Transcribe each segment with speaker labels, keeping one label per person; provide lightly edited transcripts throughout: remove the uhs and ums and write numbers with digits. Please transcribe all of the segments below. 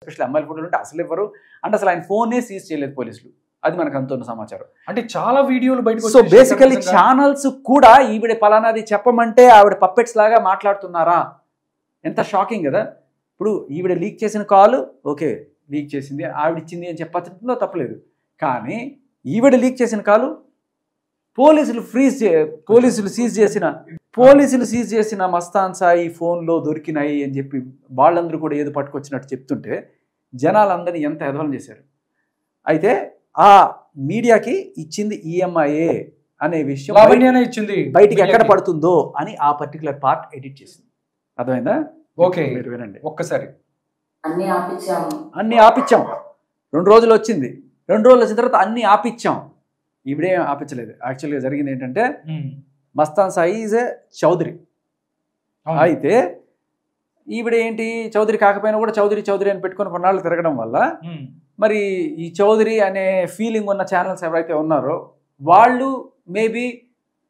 Speaker 1: Especially అమ్మాయిల ఫోటోలు ఉంటే అసలు ఇవ్వరు. అంటే అసలు ఆయన ఫోనే సీజ్ చేయలేదు పోలీసులు. అది మనకు అంతున్న సమాచారం.
Speaker 2: అంటే చాలా వీడియోలు బయటకు.
Speaker 1: సో బేసికలీ ఛానల్స్ కూడా ఈవిడ పలానాది చెప్పమంటే ఆవిడ పప్పెట్స్ లాగా మాట్లాడుతున్నారా? ఎంత షాకింగ్ కదా. ఇప్పుడు ఈవిడ లీక్ చేసిన కాల్ ఓకే, లీక్ చేసింది ఆవిడ ఇచ్చింది అని చెప్పట్లో తప్పలేదు. కానీ ఈవిడ లీక్ చేసిన కాలు పోలీసులు సీజ్ చేసిన మస్తాన్ సాయి ఫోన్లో దొరికినాయి అని చెప్పి వాళ్ళందరూ కూడా ఏదో పట్టుకొచ్చినట్టు చెప్తుంటే జనాలందరినీ ఎంత ఎదవలం చేశారు. అయితే ఆ మీడియాకి ఇచ్చింది ఈఎంఐఏ అనే విషయం
Speaker 2: ఇచ్చింది
Speaker 1: బయటికి ఎక్కడ పడుతుందో అని ఆ పర్టికులర్ పార్ట్ ఎడిట్ చేసింది. అర్థమైందా?
Speaker 2: ఓకే,
Speaker 1: మీరు వినండి
Speaker 2: ఒక్కసారి.
Speaker 1: అన్ని ఆపిచ్చాం. 2 రోజులు వచ్చింది. 2 రోజులు వచ్చిన తర్వాత అన్ని ఆపిచ్చాం. ఇవిడేం ఆపించలేదు. యాక్చువల్గా జరిగింది ఏంటంటే మస్తాన్ సాయి ఈజ్ ఏ చౌదరి. అయితే ఈవిడ ఏంటి చౌదరి కాకపోయినా కూడా చౌదరి అని పెట్టుకొని కొన్నాళ్ళు తిరగడం వల్ల మరి ఈ చౌదరి అనే ఫీలింగ్ ఉన్న ఛానల్స్ ఎవరైతే ఉన్నారో వాళ్ళు మేబీ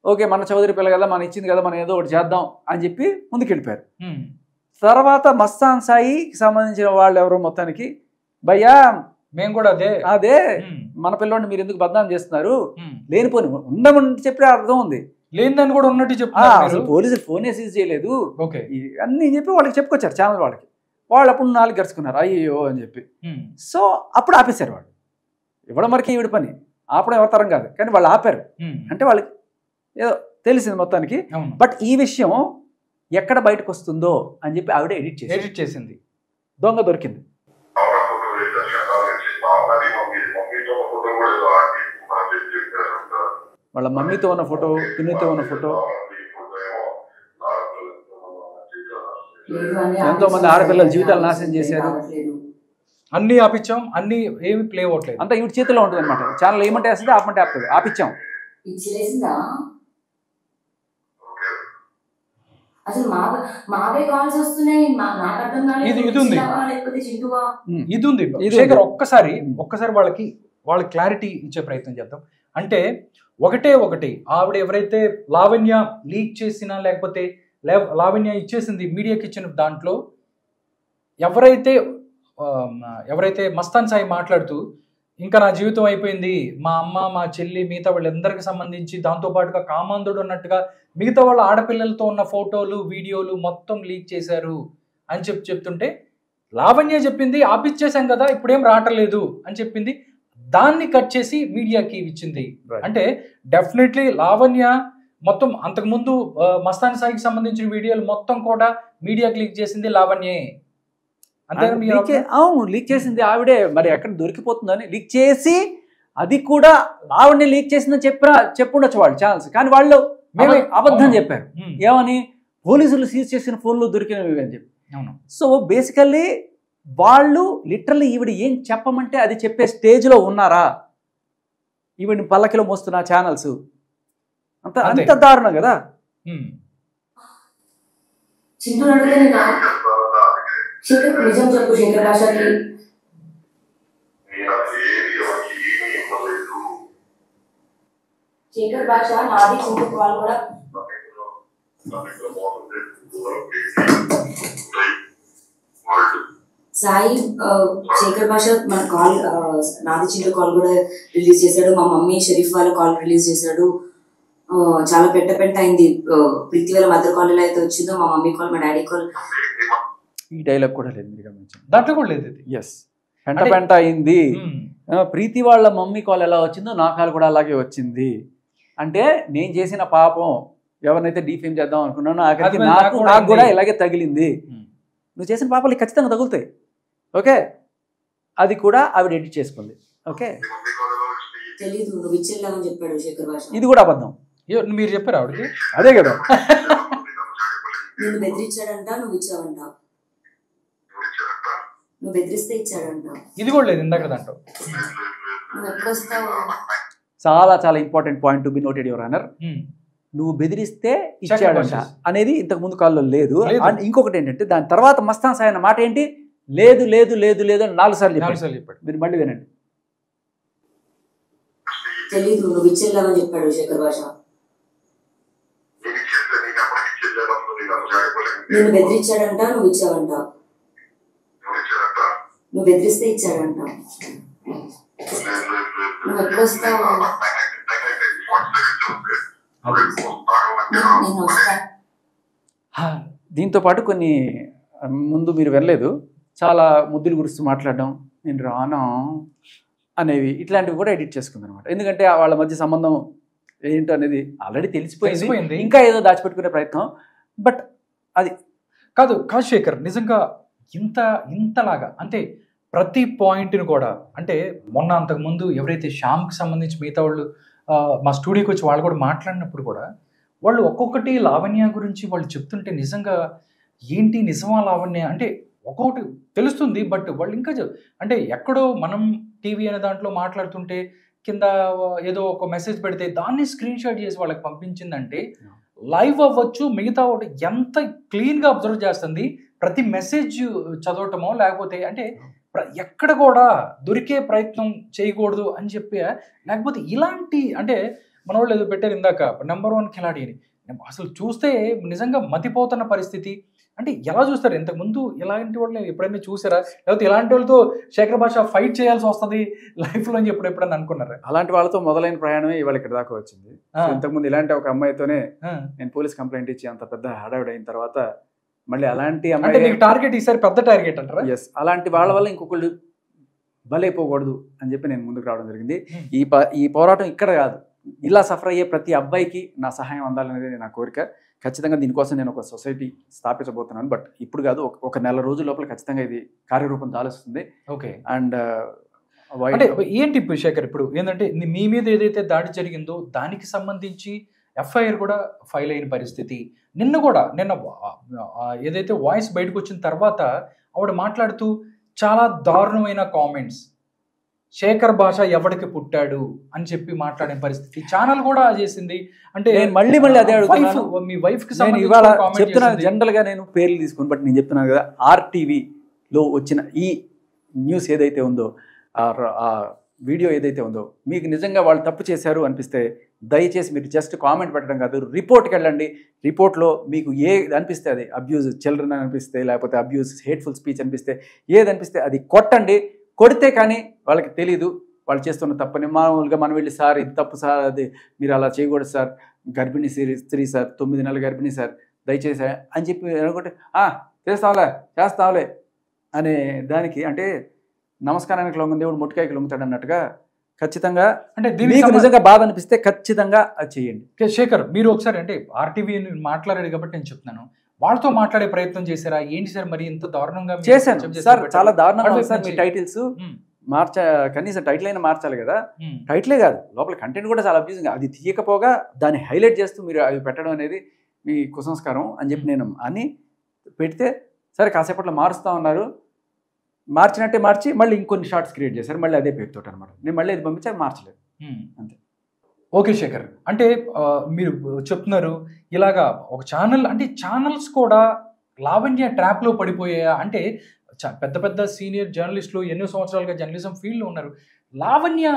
Speaker 1: ఓకే మన చౌదరి పిల్ల కదా, మనం ఇచ్చింది కదా, మనం ఏదో ఒకటి చేద్దాం అని చెప్పి ముందుకెళ్ళిపోయారు. తర్వాత మస్తాన్ సాయికి సంబంధించిన వాళ్ళు ఎవరో మొత్తానికి భయ్యా
Speaker 2: మేము కూడా
Speaker 1: అదే మన పిల్లోడిని మీరు ఎందుకు బదనాం చేస్తున్నారు, లేనిపోని ఉండమని చెప్పి అర్థం ఉంది,
Speaker 2: లేనిదని కూడా ఉన్నట్టు చెప్పారు.
Speaker 1: పోలీసులు ఫోనే సీజ్ చేయలేదు అన్నీ చెప్పి వాళ్ళకి చెప్పుకొచ్చారు ఛానల్ వాళ్ళకి. వాళ్ళు అప్పుడు 4 గడుచుకున్నారు అయ్యో అని చెప్పి. సో అప్పుడు ఆపేశారు వాళ్ళు. ఇవ్వడం వరకు ఈవిడ పని, ఆపడం ఎవరి తరం కాదు. కానీ వాళ్ళు ఆపారు అంటే వాళ్ళకి ఏదో తెలిసింది మొత్తానికి. బట్ ఈ విషయం ఎక్కడ బయటకు వస్తుందో అని చెప్పి ఆవిడ ఎడిట్ చేసింది. దొంగ దొరికింది. వాళ్ళ మమ్మీతో ఉన్న ఫోటో, పిన్నితో ఉన్న ఫోటో, ఎంతో మంది ఆడపిల్లల జీవితాలు నాశనం చేశారు.
Speaker 2: అన్ని ఆపించాం, అన్ని ఏమి ప్లే అవ్వట్లేదు.
Speaker 1: అంతా ఇవి చేతిలో ఉంటుంది అనమాట. ఛానల్ ఏమంటే వేస్తుంది, ఆపమంటే ఆపుతుంది. ఆపించాం.
Speaker 2: ఇది ఉంది. ఒక్కసారి వాళ్ళకి క్లారిటీ ఇచ్చే ప్రయత్నం చేద్దాం. అంటే ఒకటి ఆవిడ ఎవరైతే లావణ్య లీక్ చేసినా లేకపోతే లావణ్య ఇచ్చేసింది మీడియాకి ఇచ్చిన దాంట్లో ఎవరైతే మస్తాన్ సాయి మాట్లాడుతూ ఇంకా నా జీవితం అయిపోయింది, మా అమ్మ మా చెల్లి మిగతా వాళ్ళందరికి సంబంధించి దాంతోపాటుగా కామాంధుడు అన్నట్టుగా మిగతా వాళ్ళ ఆడపిల్లలతో ఉన్న ఫోటోలు వీడియోలు మొత్తం లీక్ చేశారు అని చెప్తుంటే లావణ్య చెప్పింది ఆపిచ్చేసాం కదా ఇప్పుడేం రావట్లేదు అని చెప్పింది. దాన్ని కట్ చేసి మీడియాకి ఇచ్చింది. అంటే డెఫినెట్లీ లావణ్య మొత్తం అంతకుముందు మస్తాన్ సాయికి సంబంధించిన వీడియోలు మొత్తం కూడా మీడియాకి లీక్ చేసింది లావణ్యే.
Speaker 1: అవును, లీక్ చేసింది ఆవిడే. మరి ఎక్కడ దొరికిపోతుందని లీక్ చేసి అది కూడా లావణ్య లీక్ చేసిందని చెప్పుండొచ్చు వాళ్ళు ఛానల్స్. కానీ వాళ్ళు అబద్ధం చెప్పారు. ఏమని? పోలీసులు సీజ్ చేసిన ఫోన్లు దొరికినవి అని చెప్పి. సో బేసికల్లీ వాళ్ళు లిటరల్లీ ఈవిడ ఏం చెప్పమంటే అది చెప్పే స్టేజ్లో ఉన్నారా? ఈవిడిని పల్లకిలో మోస్తున్న ఛానల్స్ అంత దారుణం కదా.
Speaker 3: నిజం చెప్పు శేఖర్ భాషకి. శేఖర్ భాష నాది చింతకు వాళ్ళు కూడా సాయి శేఖర్ భాష మన కాల్ నాది చింత కాల్ కూడా రిలీజ్ చేశాడు. మా మమ్మీ షరీఫ్ వాళ్ళ కాల్ రిలీజ్ చేశాడు. చాలా పెంట అయింది. ప్రీతి వాళ్ళ మదర్ కాల్ ఎలా అయితే వచ్చిందో మా మమ్మీ కాల్ మా డాడీ కాల్.
Speaker 1: ఈ డైలాగ్ కూడా లేదు, మీరు గమనించండి.
Speaker 2: దాంట్లో కూడా లేదు.
Speaker 1: ఎస్, పెంట అయింది. ప్రీతి వాళ్ళ మమ్మీ కాల్ ఎలా వచ్చిందో నా కాల్ కూడా అలాగే వచ్చింది. అంటే నేను చేసిన పాపం ఎవరినైతే డీఫేమ్ చేద్దాం అనుకున్నానో నాకు కూడా ఇలాగే తగిలింది. నువ్వు చేసిన పాపాలు ఖచ్చితంగా తగులుతాయి. ఓకే, అది కూడా ఆవిడ ఎడిట్ చేసుకుంది. ఓకే, ఇది కూడా అబద్ధం.
Speaker 2: మీరు చెప్పారు ఆవిడకి?
Speaker 1: అదే కదా.
Speaker 3: నేను బెదిరించాడంట, నువ్వు ఇచ్చావంట. నువ్వు బెదిరిస్తే ఇచ్చాడంట.
Speaker 2: ఇది కూడా లేదు ఇందాక దాంట్లో.
Speaker 3: నువ్వు ఎప్పుడు వస్తావు?
Speaker 1: చాలా చాలా important point to be noted your honour. నువ్వు బెదిరిస్తే ఇచ్చాడంట అనేది ఇంతకు ముందు కాల్లో లేదు. అండ్ ఇంకొకటి ఏంటంటే దాని తర్వాత మస్తాన్ సాయి అన్న మాట ఏంటి? లేదు లేదు లేదు లేదు అని 4 సార్లు చెప్పాడు. మీరు మళ్ళీ వినండి.
Speaker 3: తెలీదు, నువ్వు ఇచ్చేలాగని చెప్పాడు శేఖర్ భాష. నేను బెదిరించాడంట, నువ్వు ఇచ్చావంట. నువ్వు బెదిరిస్తే ఇచ్చాడంట. నువ్వు ఎప్పుడు వస్తావు? నేను వస్తా.
Speaker 1: దీంతో పాటు కొన్ని ముందు మీరు వెళ్ళలేదు, చాలా ముద్దులు గురించి మాట్లాడడం, నేను రాను అనేవి, ఇట్లాంటివి కూడా ఎడిట్ చేసుకుంది అనమాట. ఎందుకంటే వాళ్ళ మధ్య సంబంధం ఏంటో అనేది ఆల్రెడీ తెలిసిపోయింది, ఇంకా ఏదో దాచిపెట్టుకునే ప్రయత్నం. బట్ అది
Speaker 2: కాదు శేఖర్, నిజంగా ఇంతలాగా అంటే ప్రతి పాయింట్ని కూడా, అంటే మొన్న అంతకుముందు ఎవరైతే శ్యామ్కి సంబంధించి మిగతా వాళ్ళు మా స్టూడియోకి వచ్చి వాళ్ళు కూడా మాట్లాడినప్పుడు కూడా వాళ్ళు ఒక్కొక్కటి లావణ్య గురించి వాళ్ళు చెప్తుంటే నిజంగా ఏంటి నిజమా లావణ్య అంటే ఒక్కొక్కటి తెలుస్తుంది. బట్ వాళ్ళు ఇంకా అంటే ఎక్కడో మనం టీవీ అనే దాంట్లో మాట్లాడుతుంటే కింద ఏదో ఒక మెసేజ్ పెడితే దాన్ని స్క్రీన్ షాట్ చేసి వాళ్ళకి పంపించిందంటే లైవ్ అవ్వచ్చు, మిగతా ఒకటి ఎంత క్లీన్గా అబ్జర్వ్ చేస్తుంది, ప్రతి మెసేజ్ చదవటమో లేకపోతే అంటే ఎక్కడ కూడా దొరికే ప్రయత్నం చేయకూడదు అని చెప్పి, లేకపోతే ఇలాంటి అంటే మన వాళ్ళు ఏదో పెట్టారు ఇందాక #1 ఖిలాడి అని, అసలు చూస్తే నిజంగా మతిపోతున్న పరిస్థితి. అంటే ఎలా చూస్తారు? ఇంతకుముందు ఇలాంటి వాళ్ళని ఎప్పుడైనా చూసారా? లేకపోతే ఇలాంటి వాళ్ళతో శేఖర్ భాష ఫైట్ చేయాల్సి వస్తుంది లైఫ్లో అని ఎప్పుడైనా అనుకున్నారా?
Speaker 1: అలాంటి వాళ్ళతో మొదలైన ప్రయాణమే ఇవాళ ఇక్కడ దాకా వచ్చింది. ఇంతకుముందు ఇలాంటి ఒక అమ్మాయితోనే నేను పోలీస్ కంప్లైంట్ ఇచ్చి అంత పెద్ద హడావిడి అయిన తర్వాత మళ్ళీ అలాంటి అమ్మాయి
Speaker 2: టార్గెట్ ఈసారి పెద్ద టార్గెట్ అంటారా?
Speaker 1: ఎస్, అలాంటి వాళ్ళ వల్ల ఇంకొకళ్ళు బలైపోకూడదు అని చెప్పి నేను ముందుకు రావడం జరిగింది. ఈ పోరాటం ఇక్కడ కాదు, ఇలా సఫర్ అయ్యే ప్రతి అబ్బాయికి నా సహాయం అందాలనేది నా కోరిక. ఖచ్చితంగా దీనికోసం నేను ఒక సొసైటీ స్థాపించబోతున్నాను. బట్ ఇప్పుడు కాదు, ఒక నెల రోజుల లోపల ఖచ్చితంగా ఇది కార్యరూపం దాలుస్తుంది.
Speaker 2: ఓకే.
Speaker 1: అండ్
Speaker 2: అంటే ఏంటి శేఖర్, ఇప్పుడు ఏంటంటే మీ మీద ఏదైతే దాడి జరిగిందో దానికి సంబంధించి ఎఫ్ఐఆర్ కూడా ఫైల్ అయిన పరిస్థితి. నిన్న ఏదైతే వాయిస్ బయటకు వచ్చిన తర్వాత ఆవిడ మాట్లాడుతూ చాలా దారుణమైన కామెంట్స్, శేఖర్ భాష ఎవడికి పుట్టాడు అని చెప్పి మాట్లాడిన పరిస్థితి ఛానల్ కూడా చేసింది. అంటే
Speaker 1: మళ్ళీ అదే అడుగుతున్నాను,
Speaker 2: మీ వైఫ్ కి
Speaker 1: ఇవాళ చెప్తున్నాను, జనరల్ గా నేను పేర్లు తీసుకుని, బట్ నేను చెప్తున్నాను కదా, RTV లో వచ్చిన ఈ న్యూస్ ఏదైతే ఉందో, ఆ వీడియో ఏదైతే ఉందో, మీకు నిజంగా వాళ్ళు తప్పు చేశారు అనిపిస్తే దయచేసి మీరు జస్ట్ కామెంట్ పెట్టడం కాదు, రిపోర్ట్కి వెళ్ళండి. రిపోర్ట్లో మీకు ఏది అనిపిస్తే అది, అబ్యూజ్ చిల్డ్రన్ అనిపిస్తే, లేకపోతే అబ్యూజ్ హేట్ఫుల్ స్పీచ్ అనిపిస్తే, ఏది అనిపిస్తే అది కొట్టండి. కొడితే కానీ వాళ్ళకి తెలీదు వాళ్ళు చేస్తున్న తప్పని. మామూలుగా మనం వెళ్ళి సార్ ఇది తప్పు సార్, అది మీరు అలా చేయకూడదు సార్, గర్భిణీ స్త్రీ సార్, 9 నెలల గర్భిణీ సార్, దయచేసి అని చెప్పి అనుకుంటే చేస్తాంలే అనే దానికి, అంటే నమస్కారానికి లొంగ దేవుడు మొట్టికాయకి లొంగుతాడు అన్నట్టుగా, ఖచ్చితంగా అంటే మీకు నిజంగా బాధ అనిపిస్తే ఖచ్చితంగా అది చేయండి.
Speaker 2: శేఖర్, మీరు ఒకసారి అంటే RTV మాట్లాడారు కాబట్టి నేను చెప్తున్నాను, వాళ్ళతో మాట్లాడే ప్రయత్నం చేశారా? ఏంటి సార్ మరి ఇంత దారుణంగా?
Speaker 1: చేశాను సార్, చాలా దారుణంగా సార్. మీ టైటిల్స్ కనీసం టైటిల్ అయినా మార్చాలి కదా. టైటిలే కాదు, లోపల కంటెంట్ కూడా చాలా అబ్యూజింగ్. అది తీయకపోగా దాన్ని హైలైట్ చేస్తూ మీరు అవి పెట్టడం అనేది మీ కుసంస్కారం అని చెప్పి నేను అని పెడితే, సరే కాసేపట్లో మారుస్తూ ఉన్నారు, మార్చినట్టే మార్చి మళ్ళీ ఇంకొన్ని షార్ట్స్ క్రియేట్ చేశారు, మళ్ళీ అదే పేరుతో అనమాట. నేను మళ్ళీ అది పంపించాను, మార్చలేదు అంతే.
Speaker 2: ఓకే శేఖర్, అంటే మీరు చెప్తున్నారు ఇలాగా ఒక ఛానల్, అంటే ఛానల్స్ కూడా లావణ్య ట్రాప్లో పడిపోయాయా? అంటే పెద్ద పెద్ద సీనియర్ జర్నలిస్టులు ఎన్నో సంవత్సరాలుగా జర్నలిజం ఫీల్డ్లో ఉన్నారు. లావణ్య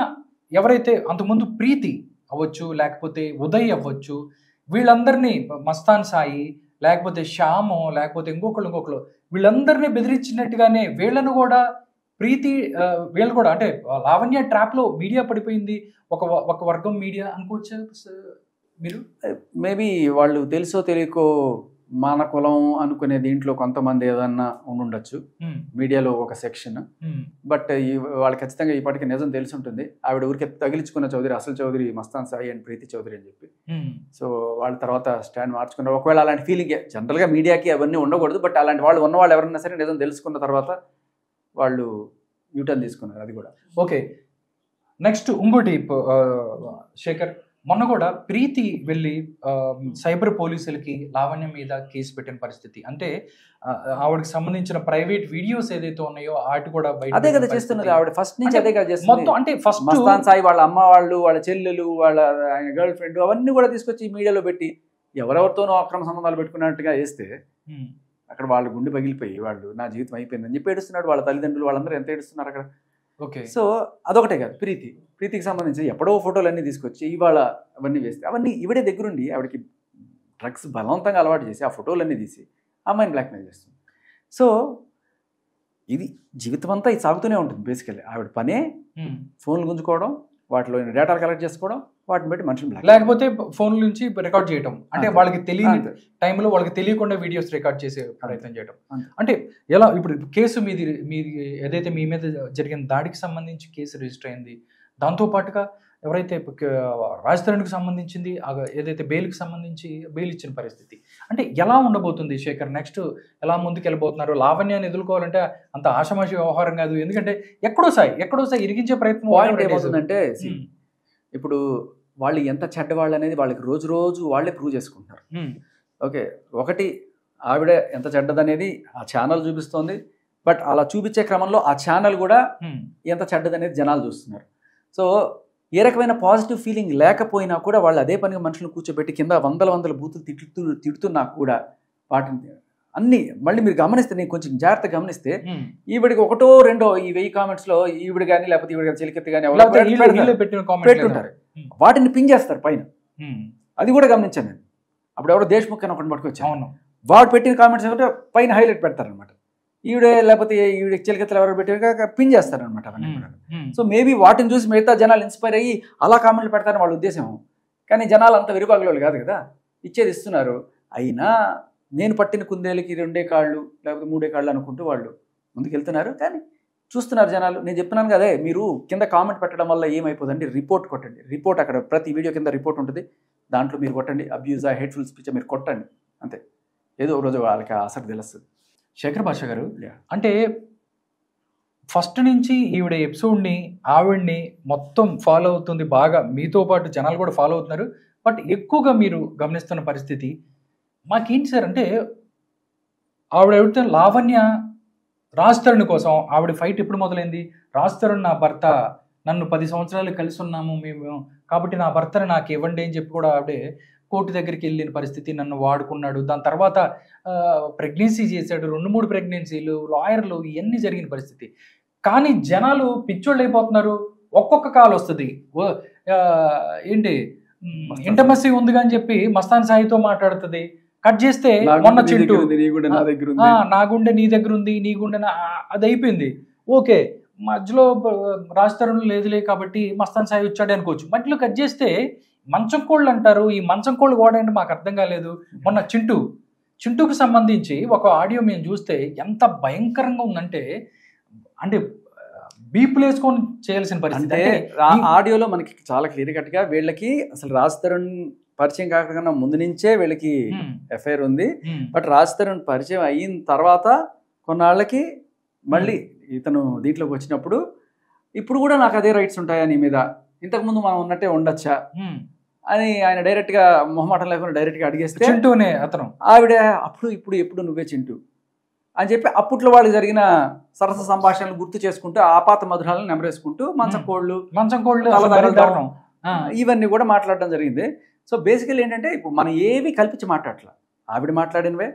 Speaker 2: ఎవరైతే అంతకుముందు ప్రీతి అవ్వచ్చు, లేకపోతే ఉదయ్ అవ్వచ్చు, వీళ్ళందరినీ మస్తాన్ సాయి, లేకపోతే శ్యామో, లేకపోతే ఇంకొకళ్ళు వీళ్ళందరినీ బెదిరించినట్టుగానే వీళ్ళను కూడా ప్రీతి, వీళ్ళు కూడా అంటే లావణ్య ట్రాప్లో మీడియా పడిపోయింది, ఒక వర్గం మీడియా అనుకోవచ్చు మీరు?
Speaker 1: మేబీ వాళ్ళు తెలుసో తెలియకో మన కులం అనుకునే దీంట్లో కొంతమంది ఏదన్నా ఉండుండొచ్చు మీడియాలో ఒక సెక్షన్. బట్ వాళ్ళు ఖచ్చితంగా ఇప్పటికీ నిజం తెలిసి ఉంటుంది. ఆవిడ ఊరికే తగిలించుకున్న చౌదరి అసలు చౌదరి మస్తాన్ సాయి అండ్ ప్రీతి చౌదరి అని చెప్పి. సో వాళ్ళ తర్వాత స్టాండ్ మార్చుకున్నారు. ఒకవేళ అలాంటి ఫీలింగ్ జనరల్గా మీడియాకి అవన్నీ ఉండకూడదు, బట్ అలాంటి వాళ్ళు ఉన్నవాళ్ళు ఎవరైనా సరే నిజం తెలుసుకున్న తర్వాత వాళ్ళు యూటర్న్ తీసుకున్నారు. అది కూడా
Speaker 2: ఓకే. నెక్స్ట్ ఇంకోటి శేఖర్, మొన్న కూడా ప్రీతి వెళ్ళి సైబర్ పోలీసులకి లావణ్య మీద కేసు పెట్టిన పరిస్థితి. అంటే ఆవిడకి సంబంధించిన ప్రైవేట్ వీడియోస్ ఏదైతే ఉన్నాయో వాటి కూడా
Speaker 1: అదే కదా చేస్తున్నది ఆవిడ ఫస్ట్ నుంచి. అదే కదా చేస్తుంది
Speaker 2: మొత్తం. అంటే ఫస్ట్
Speaker 1: మస్తాన్ సాయి వాళ్ళ అమ్మ వాళ్ళు, వాళ్ళ చెల్లెలు, వాళ్ళ ఆయన గర్ల్ ఫ్రెండ్ అవన్నీ కూడా తీసుకొచ్చి మీడియాలో పెట్టి ఎవరెవరితోనో అక్రమ సంబంధాలు పెట్టుకున్నట్టుగా వేస్తే అక్కడ వాళ్ళ గుండె పగిలిపోయి వాళ్ళు నా జీవితం అయిపోయిందని చెప్పి ఏడుస్తున్నాడు. వాళ్ళ తల్లిదండ్రులు వాళ్ళందరూ ఎంత ఏడుస్తున్నారు అక్కడ.
Speaker 2: ఓకే.
Speaker 1: సో అదొకటే కాదు, ప్రీతికి సంబంధించి ఎప్పుడో ఫోటోలన్నీ తీసుకొచ్చి ఇవాళ అవన్నీ వేస్తే అవన్నీ ఇవిడే దగ్గరుండి ఆవిడకి డ్రగ్స్ బలవంతంగా అలవాటు చేసి ఆ ఫోటోలన్నీ తీసి అమ్మాయిని బ్లాక్మెయిల్ చేస్తుంది. సో ఇది జీవితం అంతా ఇది సాగుతూనే ఉంటుంది బేసికల్లీ. ఆవిడ పనే ఫోన్లు గుంజుకోవడం, వాటిలో డేటాలు కలెక్ట్ చేసుకోవడం, వాటిని బట్టి మనుషులు
Speaker 2: లేకపోతే ఫోన్ నుంచి రికార్డ్ చేయడం, అంటే వాళ్ళకి తెలియని టైంలో వాళ్ళకి తెలియకుండా వీడియోస్ రికార్డ్ చేసే ప్రయత్నం చేయడం. అంటే ఎలా ఇప్పుడు కేసు మీది ఏదైతే మీ మీద జరిగిన దాడికి సంబంధించి కేసు రిజిస్టర్ అయింది, దాంతోపాటుగా ఎవరైతే రాజ్ తరుణ్కి సంబంధించింది ఏదైతే బెయిల్కి సంబంధించి బెయిల్ ఇచ్చిన పరిస్థితి, అంటే ఎలా ఉండబోతుంది శేఖర్? నెక్స్ట్ ఎలా ముందుకు వెళ్ళబోతున్నారు? లావణ్యాన్ని ఎదుర్కోవాలంటే అంత ఆషమాషి వ్యవహారం కాదు, ఎందుకంటే ఎక్కడో సాయి ఇరిగించే ప్రయత్నం.
Speaker 1: పాయింట్ ఏమవుతుందంటే ఇప్పుడు వాళ్ళు ఎంత చెడ్డవాళ్ళు అనేది వాళ్ళకి రోజు రోజు వాళ్ళే ప్రూవ్ చేసుకుంటున్నారు. ఓకే, ఒకటి ఆవిడ ఎంత చెడ్డదనేది ఆ ఛానల్ చూపిస్తోంది, బట్ అలా చూపించే క్రమంలో ఆ ఛానల్ కూడా ఎంత చెడ్డదనేది జనాలు చూస్తున్నారు. సో ఏ రకమైన పాజిటివ్ ఫీలింగ్ లేకపోయినా కూడా వాళ్ళు అదే పనిగా మనుషులను కూర్చోబెట్టి కింద వందల బూతులు తిడుతున్నా కూడా వాటిని అన్ని మళ్ళీ మీరు గమనిస్తే, నేను కొంచెం జాగ్రత్తగా గమనిస్తే ఈవిడికి ఒకటో రెండో ఈ 1000 కామెంట్స్లో ఈవిడ కానీ లేకపోతే ఈవిడ చెలికెత్తి కానీ పెట్టుకుంటారు, వాటిని పింగ్ చేస్తారు పైన. అది కూడా గమనించాను నేను. అప్పుడు ఎవరో దేశ్ముఖ్ అని ఒకటి పట్టుకొచ్చాను, వాడు పెట్టిన కామెంట్స్ ఏమంటే పైన హైలైట్ పెడతారనమాట. ఈవిడే లేకపోతే ఈవిడ చెలికెత్తలు ఎవరు పెట్టాక పిన్ చేస్తారనమాట అవన్నీ కూడా. సో మేబీ వాటిని చూసి మిగతా జనాలు ఇన్స్పైర్ అయ్యి అలా కామెంట్లు పెడతారని వాళ్ళ ఉద్దేశం. కానీ జనాలు అంత విరుబాగులు కాదు కదా, ఇచ్చేది ఇస్తున్నారు. అయినా నేను పట్టిన కుందేలకి 2 కాళ్ళు లేకపోతే 3 కాళ్ళు అనుకుంటూ వాళ్ళు ముందుకెళ్తున్నారు. కానీ చూస్తున్నారు జనాలు. నేను చెప్తున్నాను కదా, మీరు కింద కామెంట్ పెట్టడం వల్ల ఏమైపోతుందంటే రిపోర్ట్ కొట్టండి. రిపోర్ట్ అక్కడ ప్రతి వీడియో కింద రిపోర్ట్ ఉంటుంది, దాంట్లో మీరు కొట్టండి. అబ్యూజా, హేట్ఫుల్ స్పీచ్ మీరు కొట్టండి, అంతే. ఏదో ఒక రోజు వాళ్ళకి అసలు తెలుస్తుంది.
Speaker 2: శేఖర్ భాష గారు, అంటే ఫస్ట్ నుంచి ఈవిడ ఎపిసోడ్ని ఆవిడ్ని మొత్తం ఫాలో అవుతుంది బాగా, మీతో పాటు జనాలు కూడా ఫాలో అవుతున్నారు. బట్ ఎక్కువగా మీరు గమనిస్తున్న పరిస్థితి మాకేంటి సార్ అంటే, ఆవిడ ఎవరితో లావణ్య రాజ్ తరుణ్ కోసం ఆవిడ ఫైట్ ఎప్పుడు మొదలైంది? రాజ్ తరుణ్ నా భర్త, నన్ను 10 సంవత్సరాలు కలిసి ఉన్నాము మేము, కాబట్టి నా భర్తను నాకు ఇవ్వండి అని చెప్పి కూడా ఆవిడే కోర్టు దగ్గరికి వెళ్ళిన పరిస్థితి. నన్ను వాడుకున్నాడు, దాని తర్వాత ప్రెగ్నెన్సీ చేశాడు, 2-3 ప్రెగ్నెన్సీలు, లాయర్లు, ఇవన్నీ జరిగిన పరిస్థితి. కానీ జనాలు పిచ్చోళ్ళు అయిపోతున్నారు. ఒక్కొక్క కాల్ వస్తుంది, ఏంటి ఇంటమసీ ఉంది అని చెప్పి మస్తాన్ సాయితో మాట్లాడుతుంది. కట్ చేస్తే మొన్న చింటూ నా గుండె నీ దగ్గర ఉంది, నీ గుండె అది అయిపోయింది. ఓకే, మధ్యలో రాజ్ తరుణ్ లేదులే కాబట్టి మస్తాన్ సాయి వచ్చాడు అనుకోవచ్చు. మధ్యలో కట్ చేస్తే మంచం కోళ్ళు అంటారు. ఈ మంచం కోళ్ళు కూడా మాకు అర్థం కాలేదు. మొన్న చింటూకి సంబంధించి ఒక ఆడియో మేము చూస్తే ఎంత భయంకరంగా ఉందంటే, అంటే బీపులు వేసుకొని చేయాల్సిన పరిస్థితి.
Speaker 1: అంటే ఆడియోలో మనకి చాలా క్లియర్ కట్గా వీళ్ళకి అసలు రాజ్ తరుణ్ పరిచయం కాకుండా ముందు నుంచే వీళ్ళకి ఎఫ్ఐఆర్ ఉంది. బట్ రాజ్ తరుణ్ పరిచయం అయిన తర్వాత కొన్నాళ్ళకి మళ్ళీ ఇతను దీంట్లోకి వచ్చినప్పుడు ఇప్పుడు కూడా నాకు అదే రైట్స్ ఉంటాయా నీ మీద, ఇంతకుముందు మనం ఉన్నట్టే ఉండొచ్చా అని ఆయన డైరెక్ట్గా మొహమాటం లేకుండా డైరెక్ట్గా అడిగేస్తే,
Speaker 2: చింటూనే అతను
Speaker 1: ఆవిడ అప్పుడు ఎప్పుడు నువ్వే చింటూ అని చెప్పి అప్పట్లో వాళ్ళకి జరిగిన సరస సంభాషణలు గుర్తు చేసుకుంటూ ఆపాత మధురాలను నెమరేసుకుంటూ మంచం కోళ్ళు ఇవన్నీ కూడా మాట్లాడడం జరిగింది. సో బేసికల్ ఏంటంటే ఇప్పుడు మనం ఏవి కల్పించి మాట్లాడట్లా, ఆవిడ మాట్లాడినవే